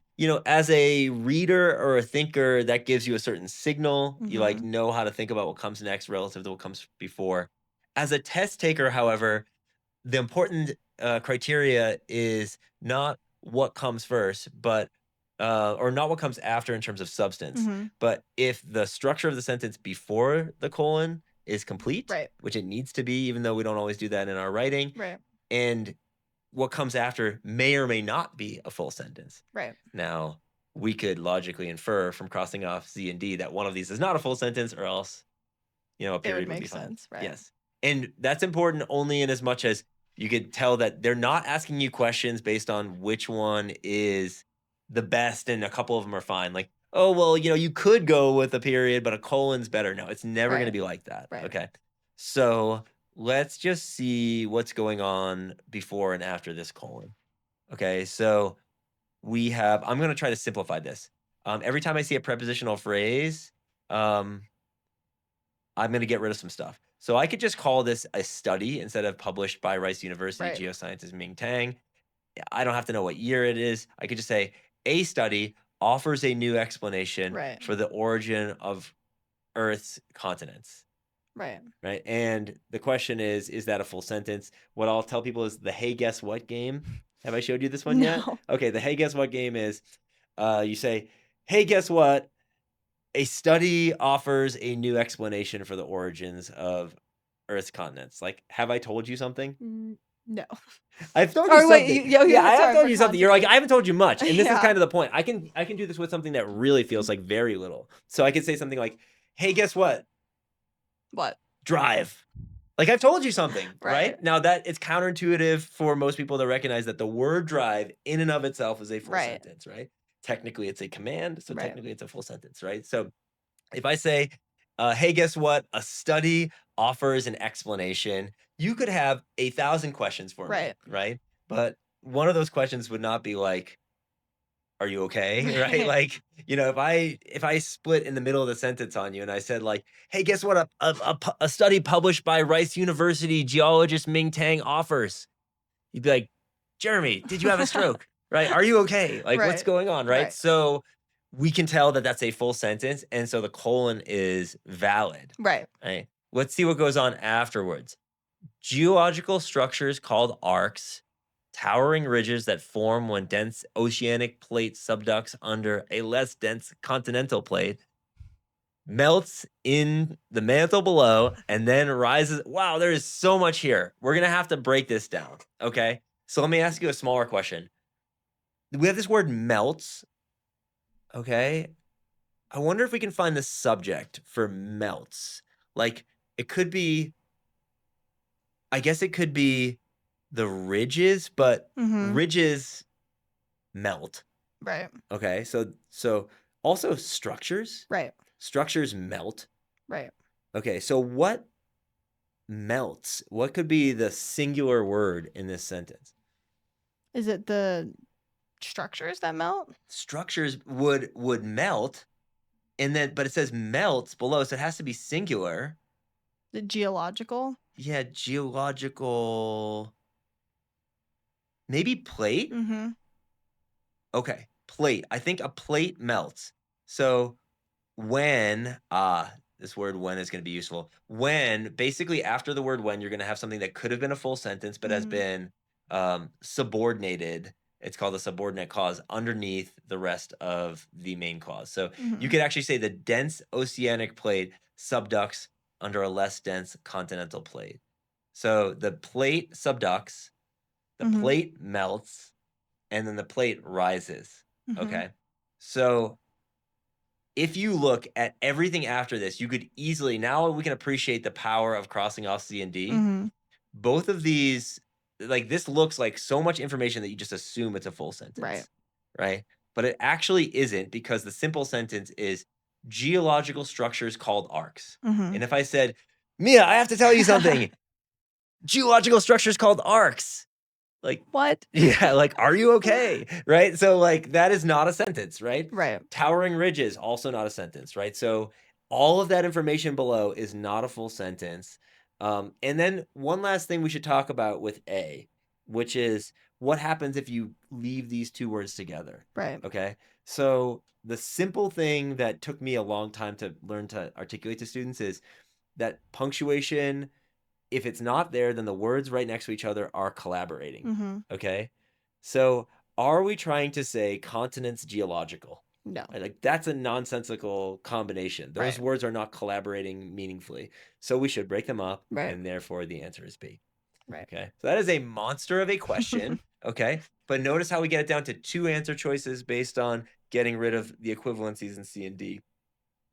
as a reader or a thinker, that gives you a certain signal. You like know how to think about what comes next relative to what comes before. As a test taker, however, the important criteria is not what comes first, but or not what comes after in terms of substance, but if the structure of the sentence before the colon is complete, Right. which it needs to be, even though we don't always do that in our writing, Right. and what comes after may or may not be a full sentence. Right. Now, we could logically infer from crossing off Z and D that one of these is not a full sentence, or else, a period would be fine. Sense, right? Yes. And that's important only in as much as you could tell that they're not asking you questions based on which one is the best, and a couple of them are fine. Like, oh, well, you could go with a period, but a colon's better. No, it's never going to be like that. Right. Okay. So let's just see what's going on before and after this colon. Okay. So I'm going to try to simplify this. Every time I see a prepositional phrase, I'm going to get rid of some stuff. So I could just call this a study instead of published by Rice University, Geoscientist Ming Tang. I don't have to know what year it is. I could just say a study offers a new explanation for the origin of Earth's continents. Right. Right. And the question is that a full sentence? What I'll tell people is the hey, guess what game. Have I showed you this one yet? Okay. The hey, guess what game is you say, hey, guess what? A study offers a new explanation for the origins of Earth's continents. Like, have I told you something? No. I've told you something. I have told you something. You're like, I haven't told you much. And this is kind of the point. I can do this with something that really feels like very little. So I could say something like, hey, guess what? What? Drive. Like, I've told you something, right? Now that it's counterintuitive for most people to recognize that the word drive in and of itself is a full sentence, right? Technically, it's a command, so technically it's a full sentence, right? So if I say, hey, guess what? A study offers an explanation. You could have 1,000 questions for me, right? But one of those questions would not be like, are you okay? Right? Like, if I split in the middle of the sentence on you and I said like, hey, guess what? A study published by Rice University geologist Ming Tang offers. You'd be like, Jeremy, did you have a stroke? Right? Are you okay? Like, what's going on? Right? So we can tell that that's a full sentence. And so the colon is valid. Right. Let's see what goes on afterwards. Geological structures called arcs, towering ridges that form when dense oceanic plate subducts under a less dense continental plate, melts in the mantle below, and then rises. Wow, there is so much here. We're going to have to break this down. Okay. So let me ask you a smaller question. We have this word melts. Okay. I wonder if we can find the subject for melts. Like, it could be, I guess it could be the ridges, but ridges melt. Right. Okay. So also structures. Right. Structures melt. Right. Okay. So what melts? What could be the singular word in this sentence? Is it the structures that melt? Structures would melt, but it says melts below, so it has to be singular. The geological? Yeah, geological. Maybe plate? Okay, plate. I think a plate melts. So when, this word when is going to be useful. When, basically after the word when, you're going to have something that could have been a full sentence, but has been subordinated. It's called a subordinate clause underneath the rest of the main clause. So you could actually say the dense oceanic plate subducts under a less dense continental plate. So the plate subducts, the plate melts, and then the plate rises. Okay. So if you look at everything after this, you could easily, now we can appreciate the power of crossing off C and D. Both of these, like, this looks like so much information that you just assume it's a full sentence. Right. But it actually isn't, because the simple sentence is geological structures called arcs. Mhm. And if I said, Mia, I have to tell you something, geological structures called arcs. Like, What? yeah, like, are you okay? Right? So, like, that is not a sentence, right? Right. Towering ridges, also not a sentence, right? So, all of that information below is not a full sentence. And then one last thing we should talk about with A, which is what happens if you leave these two words together. Right. Okay. So, the simple thing that took me a long time to learn to articulate to students is that punctuation, if it's not there, then the words right next to each other are collaborating. Mm-hmm. Okay. So are we trying to say continents geological? No. Like that's a nonsensical combination. Those Right. words are not collaborating meaningfully. So we should break them up. Right. And therefore the answer is B. Right. Okay. So that is a monster of a question. Okay. But notice how we get it down to 2 answer choices based on getting rid of the equivalencies in C and D.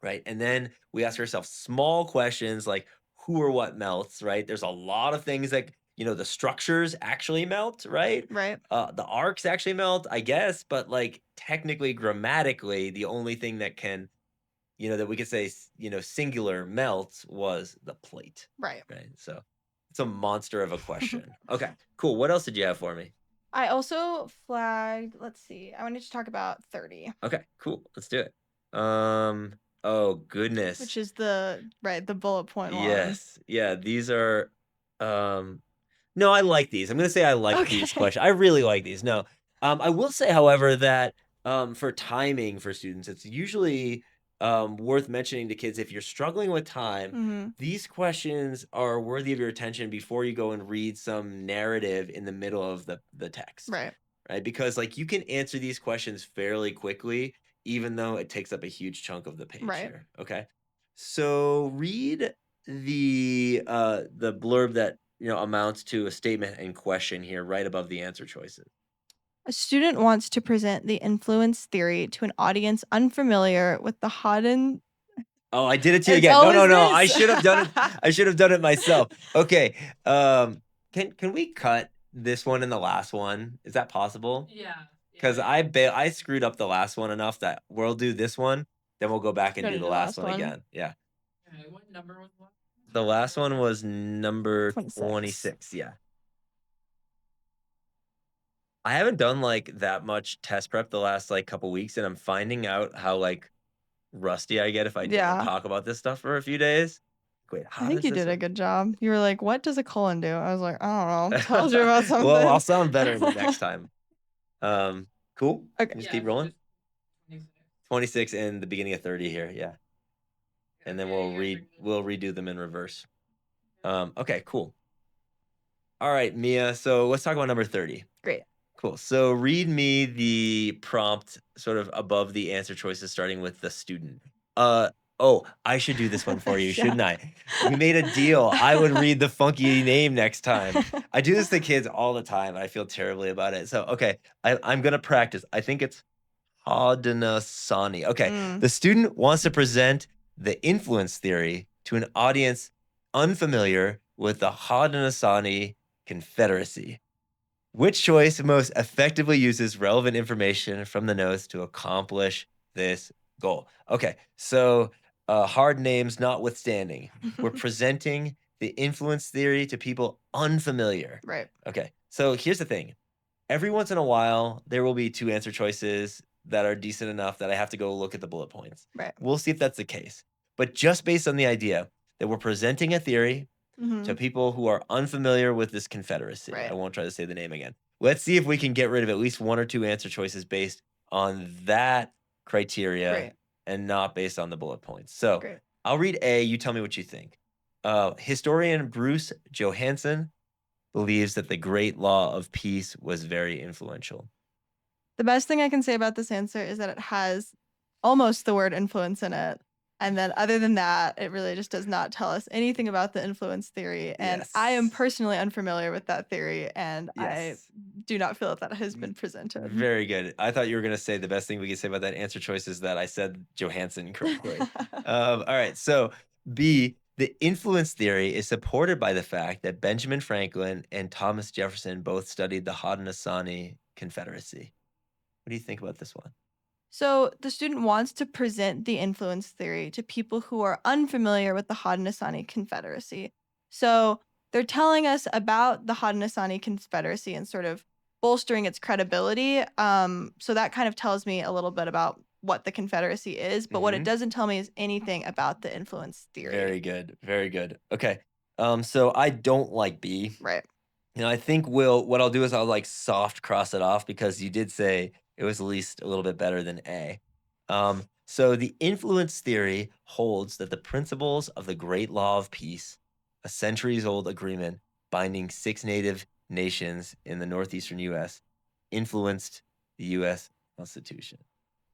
Right. And then we ask ourselves small questions like who or what melts, right? There's a lot of things that, the structures actually melt, right? Right. The arcs actually melt, I guess, but like technically, grammatically, the only thing that can, that we could say, singular melts was the plate. Right. Right. So it's a monster of a question. Okay, cool. What else did you have for me? I also flagged, let's see, I wanted to talk about 30. Okay, cool. Let's do it. Oh goodness. Which is the bullet point one. Yes. Yeah, these are no, I like these. I'm going to say I like these questions. I really like these. No. I will say however that for timing for students, it's usually worth mentioning to kids if you're struggling with time, these questions are worthy of your attention before you go and read some narrative in the middle of the text. Right. Right? Because like you can answer these questions fairly quickly even though it takes up a huge chunk of the page here. Okay. So read the blurb that amounts to a statement in question here right above the answer choices. A student wants to present the influence theory to an audience unfamiliar with the Hodden. Oh, I did it to you It's again. No. always I this. should have done it. I should have done it myself. Okay. Can we cut this one and the last one? Is that possible? Yeah. Because I screwed up the last one enough that we'll do this one, then we'll go back and Gonna do the last one again. Yeah. Okay, what number was the last? The last one was number 26. 26. Yeah. I haven't done like that much test prep the last like couple weeks, and I'm finding out how like rusty I get if I don't talk about this stuff for a few days. Wait, I think you did a good job. You were like, "What does a colon do?" I was like, "I don't know." Told you about something. Well, I'll sound better the next time. Cool. Okay. Just keep rolling. 26 and the beginning of 30 here, yeah. And then we'll redo them in reverse. Okay, cool. All right, Mia. So let's talk about number 30. Great. Cool. So read me the prompt sort of above the answer choices, starting with the student. Oh, I should do this one for you, shouldn't I? We made a deal. I would read the funky name next time. I do this to kids all the time. I feel terribly about it. So, okay, I'm going to practice. I think it's Haudenosaunee. Okay, the student wants to present the influence theory to an audience unfamiliar with the Haudenosaunee Confederacy. Which choice most effectively uses relevant information from the notes to accomplish this goal? Okay, so hard names notwithstanding, we're presenting the influence theory to people unfamiliar. Right. Okay, so here's the thing. Every once in a while, there will be 2 answer choices that are decent enough that I have to go look at the bullet points. Right. We'll see if that's the case. But just based on the idea that we're presenting a theory to people who are unfamiliar with this confederacy. Right. I won't try to say the name again. Let's see if we can get rid of at least 1 or 2 answer choices based on that criteria and not based on the bullet points. So I'll read A. You tell me what you think. Historian Bruce Johansson believes that the Great Law of Peace was very influential. The best thing I can say about this answer is that it has almost the word influence in it. And then other than that, it really just does not tell us anything about the influence theory. And I am personally unfamiliar with that theory, and I do not feel that has been presented. Very good. I thought you were going to say the best thing we could say about that answer choice is that I said Johansson correctly. All right. So B, the influence theory is supported by the fact that Benjamin Franklin and Thomas Jefferson both studied the Haudenosaunee Confederacy. What do you think about this one? So the student wants to present the influence theory to people who are unfamiliar with the Haudenosaunee Confederacy. So they're telling us about the Haudenosaunee Confederacy and sort of bolstering its credibility. So that kind of tells me a little bit about what the Confederacy is, but what it doesn't tell me is anything about the influence theory. Very good. Very good. Okay. So I don't like B. Right. I think what I'll do is I'll like soft cross it off because you did say it was at least a little bit better than A. So the influence theory holds that the principles of the Great Law of Peace, a centuries-old agreement binding 6 native nations in the northeastern U.S., influenced the U.S. Constitution.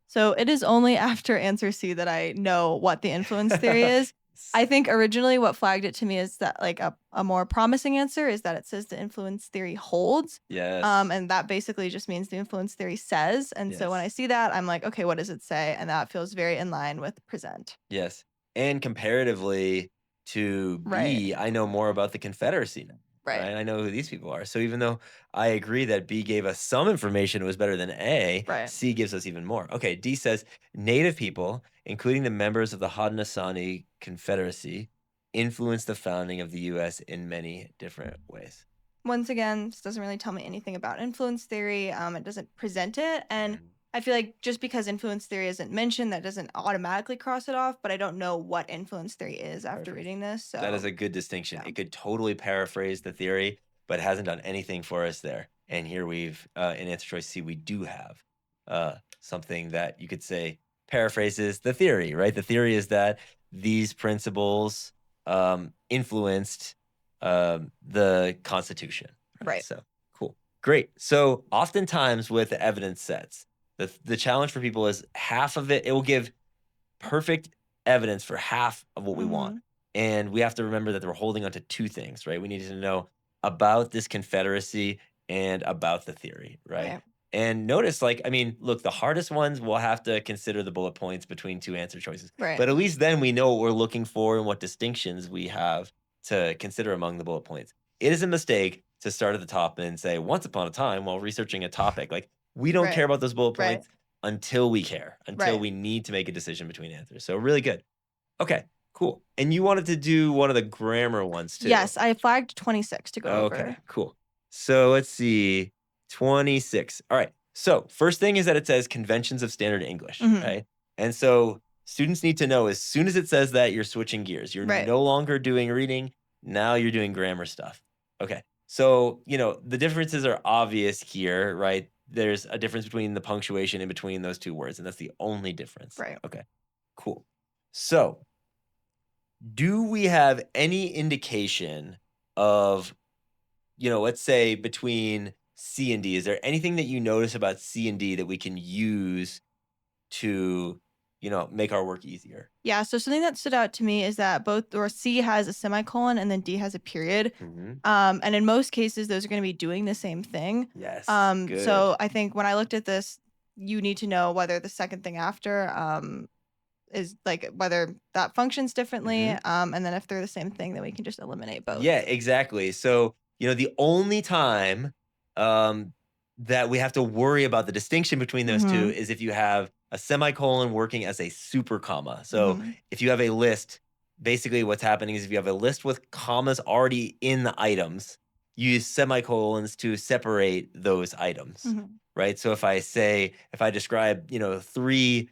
So it is only after answer C that I know what the influence theory is. I think originally what flagged it to me is that like a more promising answer is that it says the influence theory holds. Yes. And that basically just means the influence theory says. And so when I see that, I'm like, okay, what does it say? And that feels very in line with present. Yes. And comparatively to B, I know more about the Confederacy now. Right. I know who these people are. So even though I agree that B gave us some information, it was better than A, C gives us even more. Okay, D says Native people, including the members of the Haudenosaunee Confederacy, influenced the founding of the U.S. in many different ways. Once again, this doesn't really tell me anything about influence theory. It doesn't present it. And I feel like just because influence theory isn't mentioned, that doesn't automatically cross it off, but I don't know what influence theory is after reading this. So that is a good distinction. It could totally paraphrase the theory, but hasn't done anything for us there. And here we've, in answer choice C, we do have something that you could say paraphrases the theory, right? The theory is that these principles influenced the Constitution. Right. So cool. Great. So oftentimes with the evidence sets, the challenge for people is half of it will give perfect evidence for half of what we want. And we have to remember that we're holding on to two things, right? We need to know about this Confederacy and about the theory, right? And notice, like, I mean, look, the hardest ones we'll have to consider the bullet points between two answer choices. But at least then we know what we're looking for and what distinctions we have to consider among the bullet points. It is a mistake to start at the top and say, once upon a time, while researching a topic, like, we don't care about those bullet points until we care, until we need to make a decision between answers. So really good. Okay, cool. And you wanted to do one of the grammar ones too. Yes, I flagged 26 to go over. Okay, cool. So let's see, 26. All right. So first thing is that it says conventions of standard English, right? And so students need to know as soon as it says that, you're switching gears. You're no longer doing reading. Now you're doing grammar stuff. Okay. So, the differences are obvious here, right? There's a difference between the punctuation in between those two words, and that's the only difference. Right. Okay, cool. So, do we have any indication of, let's say between C and D, is there anything that you notice about C and D that we can use to, make our work easier? Yeah, so something that stood out to me is that C has a semicolon and then D has a period. And in most cases, those are going to be doing the same thing. Yes. Good. So I think when I looked at this, you need to know whether the second thing after is like whether that functions differently. And then if they're the same thing, then we can just eliminate both. Yeah, exactly. So, the only time that we have to worry about the distinction between those two is if you have a semicolon working as a super comma. So if you have a list, basically what's happening is if you have a list with commas already in the items, you use semicolons to separate those items, right? So if I describe, 3,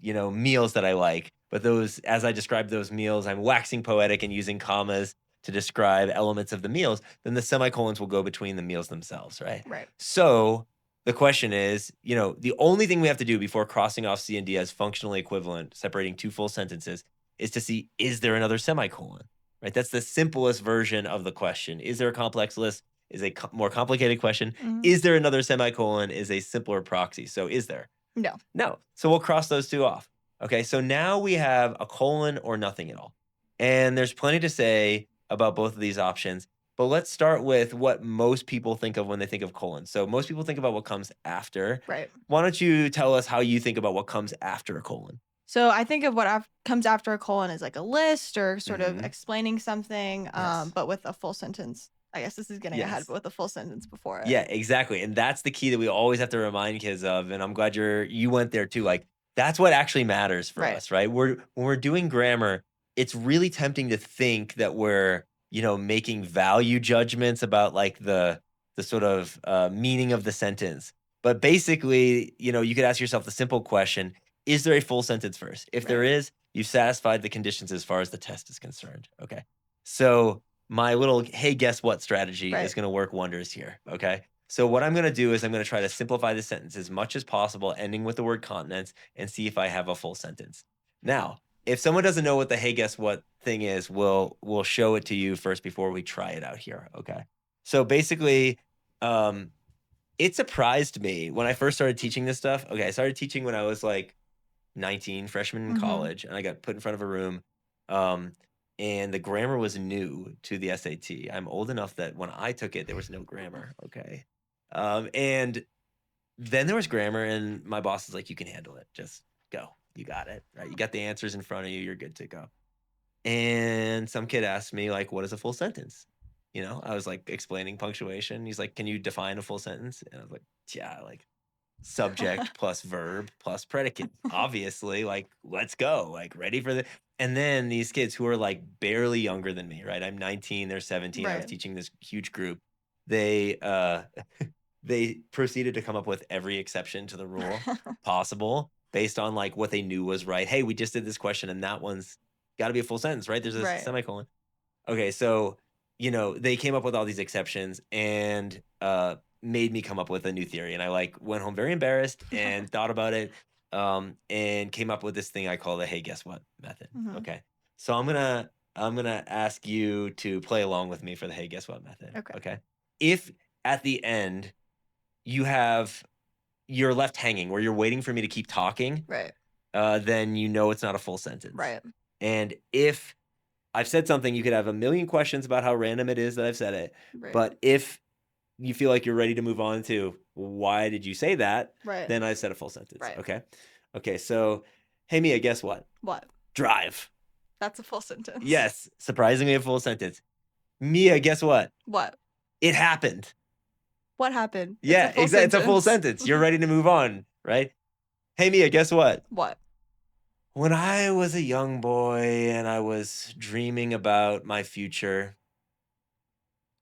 meals that I like, but as I describe those meals, I'm waxing poetic and using commas to describe elements of the meals, then the semicolons will go between the meals themselves, right? Right. So the question is, the only thing we have to do before crossing off C and D as functionally equivalent, separating two full sentences, is to see, is there another semicolon, right? That's the simplest version of the question. Is there a complex list? Is a more complicated question. Is there another semicolon? Is a simpler proxy. So is there? No. So we'll cross those two off. Okay, so now we have a colon or nothing at all. And there's plenty to say about both of these options. But let's start with what most people think of when they think of colon. So most people think about what comes after. Right. Why don't you tell us how you think about what comes after a colon? So I think of what comes after a colon as like a list or sort of explaining something, but with a full sentence I guess this is getting Yes. ahead with a full sentence before it. Yeah, exactly. And that's the key that we always have to remind kids of. And I'm glad you went there too. Like that's what actually matters for Right. us, right? When we're doing grammar, it's really tempting to think that we're, making value judgments about like the sort of meaning of the sentence. But basically, you could ask yourself the simple question, is there a full sentence first? If there Right. is, you've satisfied the conditions as far as the test is concerned. Okay. So my little, hey, guess what strategy is Right. going to work wonders here. Okay. So what I'm going to do is I'm going to try to simplify the sentence as much as possible, ending with the word continents, and see if I have a full sentence. Now, if someone doesn't know what the hey, guess what thing is, we'll show it to you first before we try it out here. Okay. So basically, it surprised me when I first started teaching this stuff. Okay. I started teaching when I was like 19, freshman in college, and I got put in front of a room. And the grammar was new to the SAT. I'm old enough that when I took it, there was no grammar. Okay. And then there was grammar, and my boss is like, you can handle it. Just go. You got it. Right. You got the answers in front of you. You're good to go. And some kid asked me, like, what is a full sentence? I was like explaining punctuation. He's like, can you define a full sentence? And I was like, yeah, like subject plus verb plus predicate. Obviously, like, let's go. Like, ready for the. And then these kids who are like barely younger than me, right? I'm 19, they're 17. I was Right. teaching this huge group. They they proceeded to come up with every exception to the rule possible based on like what they knew was right. Hey, we just did this question and that one's got to be a full sentence, right? There's a Right. semicolon. Okay, so they came up with all these exceptions and made me come up with a new theory. And I like went home very embarrassed and thought about it and came up with this thing I call the hey, guess what method. Okay. So I'm gonna ask you to play along with me for the hey, guess what method. Okay. If at the end you're left hanging where you're waiting for me to keep talking, Right. then it's not a full sentence. Right. And if I've said something, you could have a million questions about how random it is that I've said it. Right. But if you feel like you're ready to move on to why did you say that, Right. then I said a full sentence. Right. Okay. Okay. So, hey, Mia, guess what? What? Drive. That's a full sentence. Yes. Surprisingly, a full sentence. Mia, guess what? What? It happened. What happened? Yeah, it's a full exactly. It's a full sentence. sentence. You're ready to move on, right? Hey, Mia, guess what? What? When I was a young boy and I was dreaming about my future.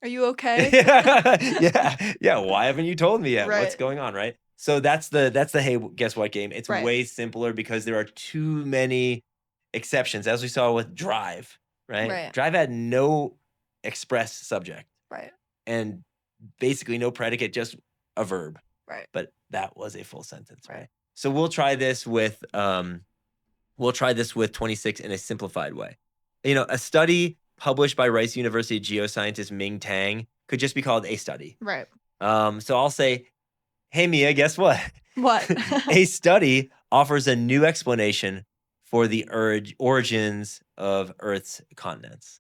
Are you okay? Yeah. Why haven't you told me yet? What's Right. going on, right? So that's the hey, guess what game. It's Right. way simpler because there are too many exceptions, as we saw with drive, right? Right. Drive had no express subject Right. and basically no predicate, just a verb. Right. But that was a full sentence, Right. right? So we'll try this with 26 in a simplified way. A study published by Rice University geoscientist Ming Tang could just be called a study. Right. So I'll say, hey, Mia, guess what? What? A study offers a new explanation for the origins of Earth's continents.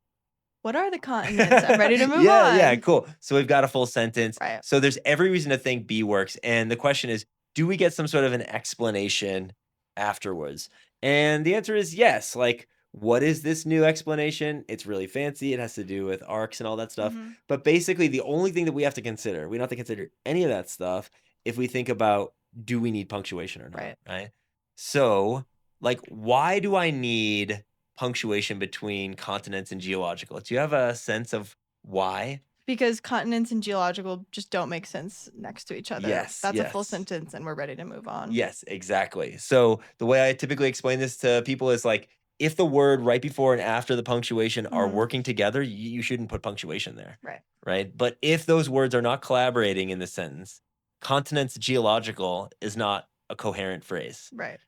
What are the continents? I'm ready to move on. Yeah, cool. So we've got a full sentence. Right. So there's every reason to think B works. And the question is, do we get some sort of an explanation afterwards? And the answer is yes. Like, what is this new explanation? It's really fancy. It has to do with arcs and all that stuff. But basically, the only thing that we have to consider, we don't have to consider any of that stuff if we think about, do we need punctuation or not? Right? So, like, why do I need punctuation between continents and geological? Do you have a sense of why? Because continents and geological just don't make sense next to each other. Yes, That's a full yes. sentence and we're ready to move on. Yes, exactly. So the way I typically explain this to people is like, if the word right before and after the punctuation are working together, you shouldn't put punctuation there. Right. But if those words are not collaborating in the sentence, continents geological is not a coherent phrase. Right.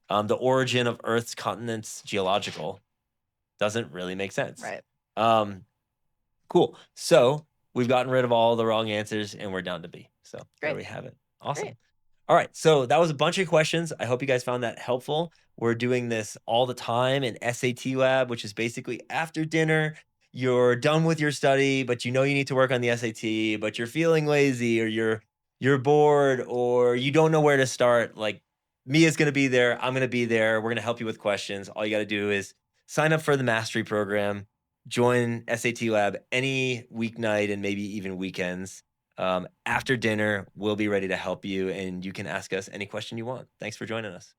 The origin of Earth's continents geological doesn't really make sense. Cool. So we've gotten rid of all the wrong answers and we're down to B. So there we have it. Awesome. Great. All right. So that was a bunch of questions. I hope you guys found that helpful. We're doing this all the time in SAT lab, which is basically after dinner. You're done with your study, but you need to work on the SAT, but you're feeling lazy or you're bored or you don't know where to start. Like, Mia's going to be there. I'm going to be there. We're going to help you with questions. All you got to do is sign up for the mastery program. join SAT Lab any weeknight and maybe even weekends. After dinner, we'll be ready to help you, and you can ask us any question you want. Thanks for joining us.